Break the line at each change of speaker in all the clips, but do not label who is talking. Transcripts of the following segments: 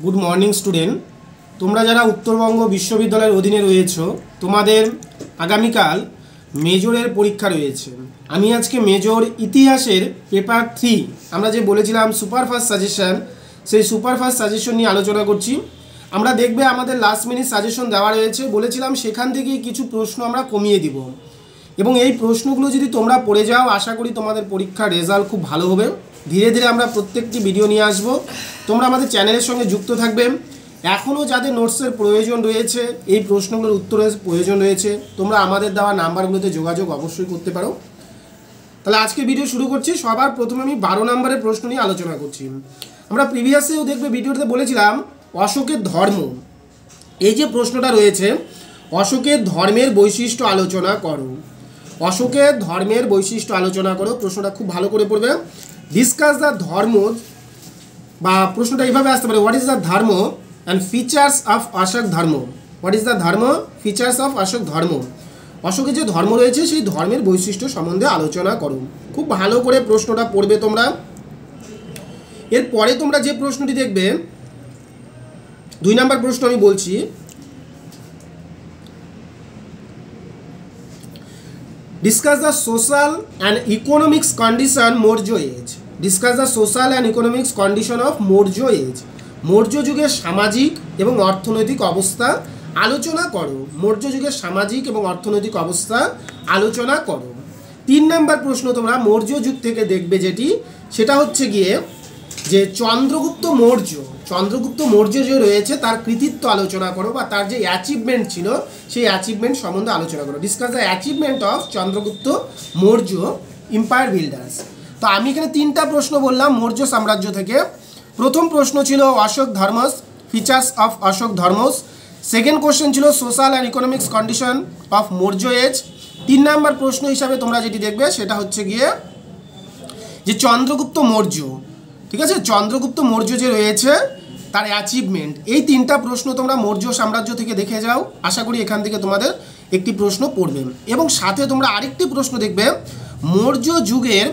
Good morning student তোমরা যারা উত্তরবঙ্গ বিশ্ববিদ্যালয়ের অধীনে রয়েছো তোমাদের আগামীকাল মেজরের পরীক্ষা রয়েছে। আমি আজকে মেজর ইতিহাসের পেপার 3 আমরা যে বলেছিলাম সুপারফাস্ট সাজেশন, সেই সুপারফাস্ট সাজেশন নিয়ে আলোচনা করছি। আমরা দেখবে আমাদের লাস্ট মিনিট সাজেশন দেওয়া রয়েছে, বলেছিলাম সেখান থেকেই কিছু প্রশ্ন আমরা কমিয়ে দিব এবং এই প্রশ্নগুলো যদি তোমরা পড়ে যাও আশা করি তোমাদের পরীক্ষার রেজাল্ট খুব ভালো হবে। ধীরে ধীরে আমরা প্রত্যেকটি ভিডিও নিয়ে আসব, তোমরা আমাদের চ্যানেলের সঙ্গে যুক্ত থাকবে। এখনও যাদের নোটসের প্রয়োজন রয়েছে, এই প্রশ্নগুলোর উত্তরের প্রয়োজন রয়েছে, তোমরা আমাদের দেওয়া নাম্বারগুলোতে যোগাযোগ অবশ্যই করতে পারো। তাহলে আজকে ভিডিও শুরু করছি। সবার প্রথমে আমি 12 নম্বরের প্রশ্ন নিয়ে আলোচনা করছি। আমরা প্রিভিয়াসেও দেখবে ভিডিওতে বলেছিলাম অশোকের ধর্ম, এই যে প্রশ্নটা রয়েছে অশোকের ধর্মের বৈশিষ্ট্য আলোচনা করো। অশোকের ধর্মের বৈশিষ্ট্য আলোচনা করো, প্রশ্নটা খুব ভালো করে পড়বে। ডিসকাস দ্য ধর্ম, বা প্রশ্নটা এইভাবে আসতে পারে, হোয়াট ইজ দ্য ধর্ম অ্যান্ড ফিচার্স অফ অশোক ধর্ম। হোয়াট ইজ দ্য ধর্ম, ফিচার্স অফ অশোক ধর্ম। অশোকের যে ধর্ম রয়েছে সেই ধর্মের বৈশিষ্ট্য সম্বন্ধে আলোচনা করো। খুব ভালো করে প্রশ্নটা পড়বে তোমরা। এরপরে তোমরা যে প্রশ্নটি দেখবে 2 নম্বর প্রশ্ন আমি বলছি, discuss the social and economics condition Maurya age. Discuss the social and economics condition of Maurya age. Maurya যুগের সামাজিক এবং অর্থনৈতিক অবস্থা আলোচনা করো। মৌর্য যুগের সামাজিক এবং অর্থনৈতিক অবস্থা আলোচনা করো। 3 নম্বর প্রশ্ন তোমরা মৌর্য যুগ থেকে দেখবে, যেটি সেটা হচ্ছে গিয়ে যে চন্দ্রগুপ্ত মৌর্য, চন্দ্রগুপ্ত মৌর্য যে রয়েছে তার কৃতিত্ব আলোচনা করো, বা তার যে অ্যাচিভমেন্ট ছিল সেই অ্যাচিভমেন্ট সম্বন্ধে আলোচনা করো। Discuss the achievement of Chandragupta Maurya empire builders. তো আমি এখানে 3টা প্রশ্ন বললাম মৌর্য সাম্রাজ্য থেকে। প্রথম প্রশ্ন ছিল অশোক ধর্মস, ফিচার্স অফ অশোক ধর্মস। সেকেন্ড কোশ্চেন ছিল social and economics condition of Maurya age. 3 নম্বর প্রশ্ন হিসাবে তোমরা যেটি দেখবে সেটা হচ্ছে গিয়ে যে চন্দ্রগুপ্ত মৌর্য, ঠিক আছে, চন্দ্রগুপ্ত মৌর্য যে রয়েছে তার অ্যাচিভমেন্ট। এই 3টা প্রশ্ন তোমরা মৌর্য সাম্রাজ্য থেকে দেখে যাও, আশা করি এখান থেকে তোমাদের একটি প্রশ্ন পড়বে। এবং সাথে তোমরা আরেকটি প্রশ্ন দেখবে, মৌর্য যুগের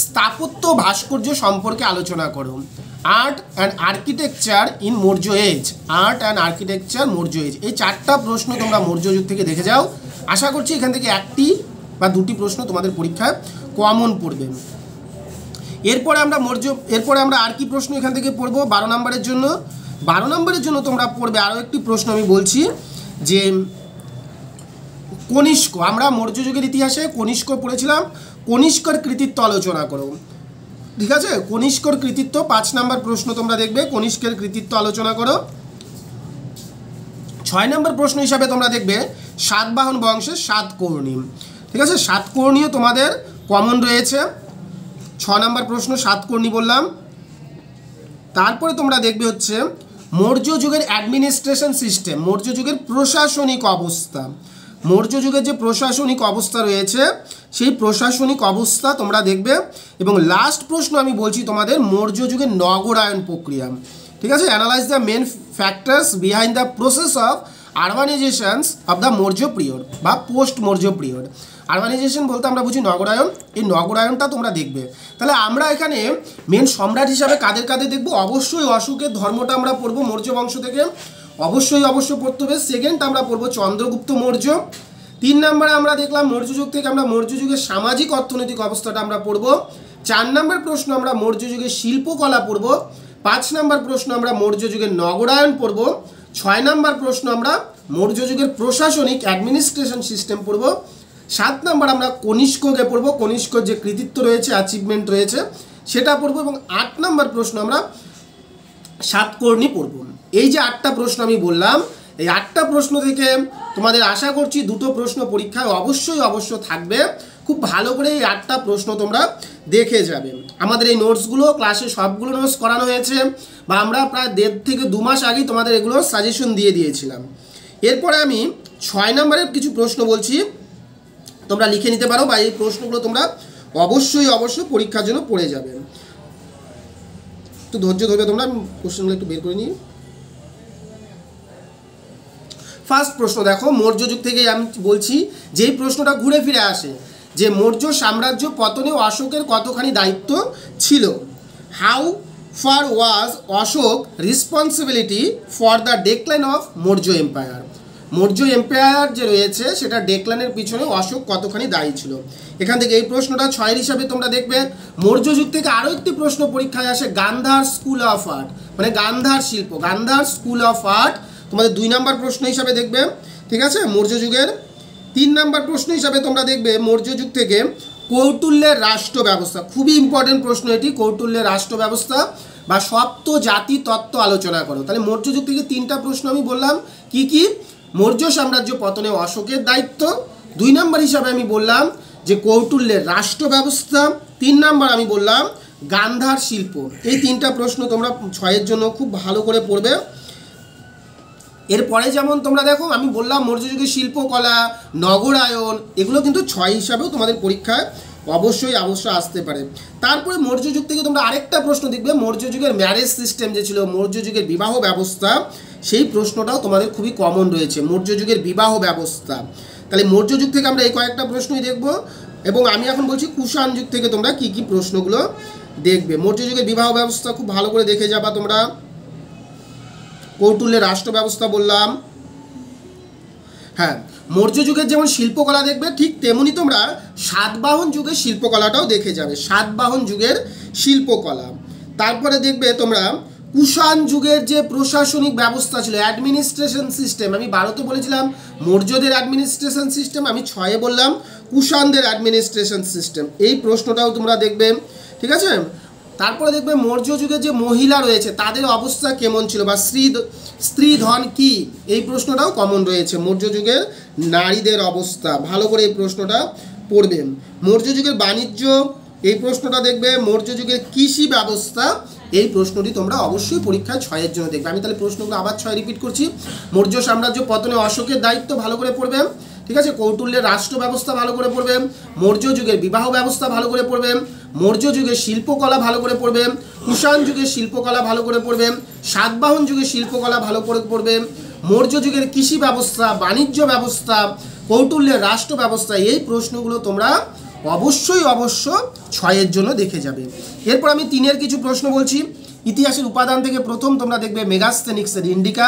স্থাপত্য ভাস্কর্য সম্পর্কে আলোচনা করো। Art and architecture in Maurya age. Art and architecture Maurya age. এই 4টা প্রশ্ন তোমরা মৌর্য যুগ থেকে দেখে যাও, আশা করছি এখান থেকে 1টি বা 2টি প্রশ্ন তোমাদের পরীক্ষায় কমন পড়বে। এরপরে আমরা আর কি প্রশ্ন এখান থেকে পড়বো 12 নম্বরের জন্য। 12 নম্বরের জন্য তোমরা পড়বে আরও একটি প্রশ্ন আমি বলছি, যে কনিষ্ক। আমরা মৌর্য যুগের ইতিহাসে কনিষ্ক পড়েছিলাম, কনিষ্কর কৃতিত্ব আলোচনা করো, ঠিক আছে। কনিষ্কর কৃতিত্ব 5 নম্বর প্রশ্ন তোমরা দেখবে, কনিষ্কের কৃতিত্ব আলোচনা করো। 6 নম্বর প্রশ্ন হিসাবে তোমরা দেখবে সাতবাহন বংশের সাতকর্ণী, ঠিক আছে। সাতকর্ণীও তোমাদের কমন রয়েছে। 6 নম্বর প্রশ্ন সাতকর্ণী বললাম। তারপরে তোমরা দেখবে হচ্ছে মৌর্য যুগের অ্যাডমিনিস্ট্রেশন সিস্টেম, মৌর্য যুগের প্রশাসনিক অবস্থা। মৌর্য যুগের যে প্রশাসনিক অবস্থা রয়েছে সেই প্রশাসনিক অবস্থা তোমরা দেখবে। এবং লাস্ট প্রশ্ন আমি বলছি তোমাদের মৌর্য যুগের নগরায়ন প্রক্রিয়া, ঠিক আছে। Analyse the main factors behind the process of urbanisations of the Maurya period বা পোস্ট মৌর্য পিরিয়ড। আরবানাইজেশন বলতে আমরা বুঝি নগরায়ন, এই নগরায়নটা তোমরা দেখবে। তাহলে আমরা এখানে মেন সম্রাট হিসাবে কাদের কাদের দেখব, অবশ্যই অশোকের ধর্মটা আমরা পড়বো মৌর্য বংশ থেকে, অবশ্যই পড়তে হবে। সেকেন্ড আমরা পড়বো চন্দ্রগুপ্ত মৌর্য। 3 নম্বরে আমরা দেখলাম মৌর্য যুগ থেকে আমরা মৌর্য যুগের সামাজিক অর্থনৈতিক অবস্থাটা আমরা পড়বো। 4 নম্বর প্রশ্ন আমরা মৌর্য যুগের শিল্পকলা পড়বো। 5 নম্বর প্রশ্ন আমরা মৌর্য যুগের নগরায়ন পড়বো। 6 নম্বর প্রশ্ন আমরা মৌর্য যুগের প্রশাসনিক অ্যাডমিনিস্ট্রেশন সিস্টেম পড়বো। 7 নম্বর আমরা কনিষ্ককে পড়বো, কনিষ্কর যে কৃতিত্ব রয়েছে, অ্যাচিভমেন্ট রয়েছে সেটা পড়বো। এবং 8 নম্বর প্রশ্ন আমরা সাতকর্ণী পড়বো। এই যে 8টা প্রশ্ন আমি বললাম, এই 8টা প্রশ্ন থেকে তোমাদের আশা করছি 2টো প্রশ্ন পরীক্ষায় অবশ্যই থাকবে। খুব ভালো করে এই 8টা প্রশ্ন তোমরা দেখে যাবে। আমাদের এই নোটসগুলো ক্লাসে সবগুলো নোটস করানো হয়েছে, বা আমরা প্রায় 1.5 থেকে 2 মাস আগেই তোমাদের এগুলো সাজেশন দিয়ে দিয়েছিলাম। এরপরে আমি 6 নম্বরের কিছু প্রশ্ন বলছি, তোমরা লিখে নিতে পারো, বা এই প্রশ্নগুলো তোমরা অবশ্যই পরীক্ষার জন্য পড়ে যাবে। একটু ধৈর্য ধরবে তোমরা, কোশ্চেনগুলো একটু বের করে নিই। ফার্স্ট প্রশ্ন দেখো, মৌর্য যুগ থেকে আমি বলছি যেই প্রশ্নটা ঘুরে ফিরে আসে, যে মৌর্য সাম্রাজ্য পতনে অশোকের কতখানি দায়িত্ব ছিল। How far was Ashoka responsibility for the decline of Maurya empire. Maurya empire যে রয়েছে সেটা ডেক্লাইনের পিছনে অশোক কতখানি দায়ী ছিল। এখান থেকে এই প্রশ্নটা 6 হিসাবে তোমরা দেখবে। মৌর্য যুগ থেকে আরও একটি প্রশ্ন পরীক্ষায় আসে, গান্ধার স্কুল অফ আর্ট, মানে গান্ধার শিল্প, গান্ধার স্কুল অফ আর্ট তোমাদের 2 নম্বর প্রশ্ন হিসাবে দেখবে। ঠিক আছে, মৌর্য যুগের 3 নম্বর প্রশ্ন হিসাবে তোমরা দেখবে মৌর্য যুগ থেকে কৌটুল্যের রাষ্ট্র ব্যবস্থা, খুবই ইম্পর্টেন্ট প্রশ্ন এটি, কৌটুল্যের রাষ্ট্র ব্যবস্থা বা সপ্ত জাতি তত্ত্ব আলোচনা করো। তাহলে মৌর্য যুগ থেকে 3টা প্রশ্ন আমি বললাম, কি কি? মৌর্য সাম্রাজ্য পতনে অশোকের দায়িত্ব, 2 নম্বর হিসাবে আমি বললাম যে কৌটুল্যের রাষ্ট্র ব্যবস্থা, 3 নম্বর আমি বললাম গান্ধার শিল্প। এই 3টা প্রশ্ন তোমরা 6 জন্য খুব ভালো করে পড়বে। এরপরে যেমন তোমরা দেখো আমি বললাম মৌর্য যুগের শিল্পকলা, নগরায়ন, এগুলো কিন্তু 6 হিসাবেও তোমাদের পরীক্ষায় অবশ্যই আসতে পারে। তারপরে মৌর্য যুগ থেকে তোমরা আরেকটা প্রশ্ন দেখবে, মৌর্য যুগের ম্যারেজ সিস্টেম যে ছিল, মৌর্য যুগের বিবাহ ব্যবস্থা, সেই প্রশ্নটাও তোমাদের খুবই কমন রয়েছে, মৌর্য যুগের বিবাহ ব্যবস্থা। তাহলে মৌর্য যুগ থেকে আমরা এই কয়েকটা প্রশ্নই দেখব, এবং আমি এখন বলছি কুষাণ যুগ থেকে তোমরা কি কি প্রশ্নগুলো দেখবে। মৌর্য যুগের বিবাহ ব্যবস্থা খুব ভালো করে দেখে যাবা তোমরা। কৌটুল্যের রাষ্ট্র ব্যবস্থা বললাম। হ্যাঁ, মৌর্য যুগের যেমন শিল্পকলা দেখবে, ঠিক তেমনি তোমরা সাতবাহন যুগের শিল্পকলাটাও দেখে যাবে, সাতবাহন যুগের শিল্পকলা। তারপরে দেখবে তোমরা কুষাণ যুগের যে প্রশাসনিক ব্যবস্থা ছিল, অ্যাডমিনিস্ট্রেশন সিস্টেম, আমি 12তে বলেছিলাম মৌর্যদের অ্যাডমিনিস্ট্রেশন সিস্টেম, আমি 6-এ বললাম কুষাণদের অ্যাডমিনিস্ট্রেশন সিস্টেম, এই প্রশ্নটাও তোমরা দেখবে। ঠিক আছে, তারপরে দেখবে মৌর্য যুগে যে মহিলা রয়েছে তাদের অবস্থা কেমন ছিল, বা স্ত্রীধন কি, এই প্রশ্নটাও কমন রয়েছে। মৌর্য যুগের নারীদের অবস্থা, ভালো করে এই প্রশ্নটা পড়বেন। মৌর্য যুগের বাণিজ্য, এই প্রশ্নটা দেখবে। মৌর্য যুগের কৃষি ব্যবস্থা, এই প্রশ্নটি তোমরা অবশ্যই পরীক্ষায় 6-এর জন্য দেখবে। আমি তাহলে প্রশ্নগুলো আবার 6 রিপিট করছি। মৌর্য সাম্রাজ্য পতনে অশোকের দায়িত্ব ভালো করে পড়বে। ঠিক আছে, কৌটুল্যের রাষ্ট্র ব্যবস্থা ভালো করে পড়বে। মৌর্য যুগের বিবাহ ব্যবস্থা ভালো করে পড়বে। মৌর্য যুগের শিল্পকলা ভালো করে পড়বে। কুষাণ যুগের শিল্পকলা ভালো করে পড়বে। সাতবাহন যুগের শিল্পকলা ভালো করে পড়বে। মৌর্য যুগের কৃষি ব্যবস্থা, বাণিজ্য ব্যবস্থা, কৌটুল্যের রাষ্ট্র ব্যবস্থা, এই প্রশ্নগুলো তোমরা অবশ্যই 6-এর জন্য দেখে যাবে। এরপর আমি 3-এর কিছু প্রশ্ন বলছি। ইতিহাসের উপাদান থেকে প্রথম তোমরা দেখবে মেগাস্থেনিক্সের ইন্ডিকা,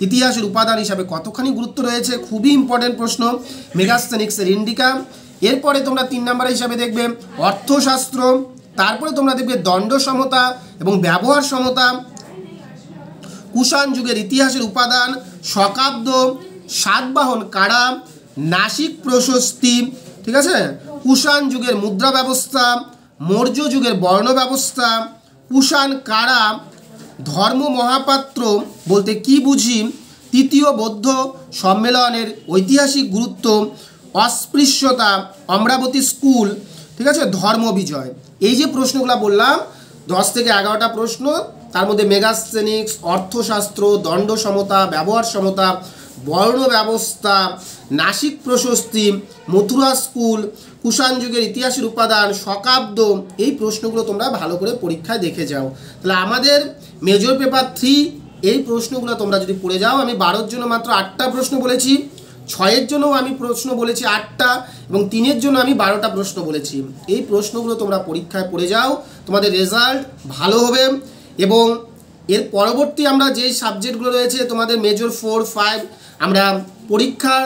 ইতিহাসের উপাদান হিসাবে কতখানি গুরুত্ব রয়েছে, খুবই ইম্পর্টেন্ট প্রশ্ন, মেগাস্থেনিক্সের ইন্ডিকা। এরপরে তোমরা 3 নম্বর হিসাবে দেখবে অর্থশাস্ত্র, তারপরে তোমরা দেখবে দণ্ড সমতা এবং ব্যবহার সমতা, কুষাণ যুগের ইতিহাসের উপাদান, শকাব্দ, সাতবাহন কারা, নাসিক প্রশস্তি। ঠিক আছে, কুষাণ যুগের মুদ্রা ব্যবস্থা, মৌর্য যুগের বর্ণ ব্যবস্থা, কুষাণ কারা, ধর্ম মহাপাত্র বলতে কি বুঝি, তৃতীয় বৌদ্ধ সম্মেলনের ঐতিহাসিক গুরুত্ব, অস্পৃশ্যতা, অমরাবতী স্কুল। ঠিক আছে, ধর্ম বিজয়। এই যে প্রশ্নগুলো বললাম 10 থেকে 11টা প্রশ্ন, তার মধ্যে মেগাস্থেনিক্স, অর্থশাস্ত্র, দণ্ড সমতা, ব্যবহার সমতা, বর্ণ ব্যবস্থা, নাসিক প্রশস্তি, মথুরা স্কুল, কুষাণ যুগের ইতিহাসের উপাদান, শকাব্দ, এই প্রশ্নগুলো তোমরা ভালো করে পরীক্ষায় দেখে যাও। তাহলে আমাদের মেজর পেপার 3 এই প্রশ্নগুলো তোমরা যদি পড়ে যাও, আমি 12-র জন্য মাত্র 8টা প্রশ্ন বলেছি, 6-এর জন্যও আমি প্রশ্ন বলেছি 8টা, এবং 3-এর জন্য আমি 12টা প্রশ্ন বলেছি। এই প্রশ্নগুলো তোমরা পরীক্ষায় পড়ে যাও, তোমাদের রেজাল্ট ভালো হবে। এবং এর পরবর্তী আমরা যেই সাবজেক্টগুলো রয়েছে তোমাদের মেজর 4, 5, আমরা পরীক্ষার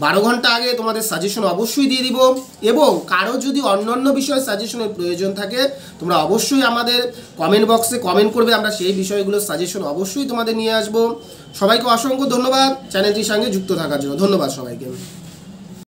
12 ঘন্টা আগে তোমাদের সাজেশন অবশ্যই দিয়ে দিব। এবং কারো যদি অন্যান্য বিষয়ে সাজেশনের প্রয়োজন থাকে তোমরা অবশ্যই আমাদের কমেন্ট বক্সে কমেন্ট করবে, আমরা সেই বিষয়গুলোর সাজেশন অবশ্যই তোমাদের নিয়ে আসব। সবাইকে অসংখ্য ধন্যবাদ চ্যানেলটির সঙ্গে যুক্ত থাকার জন্য। ধন্যবাদ সবাইকে।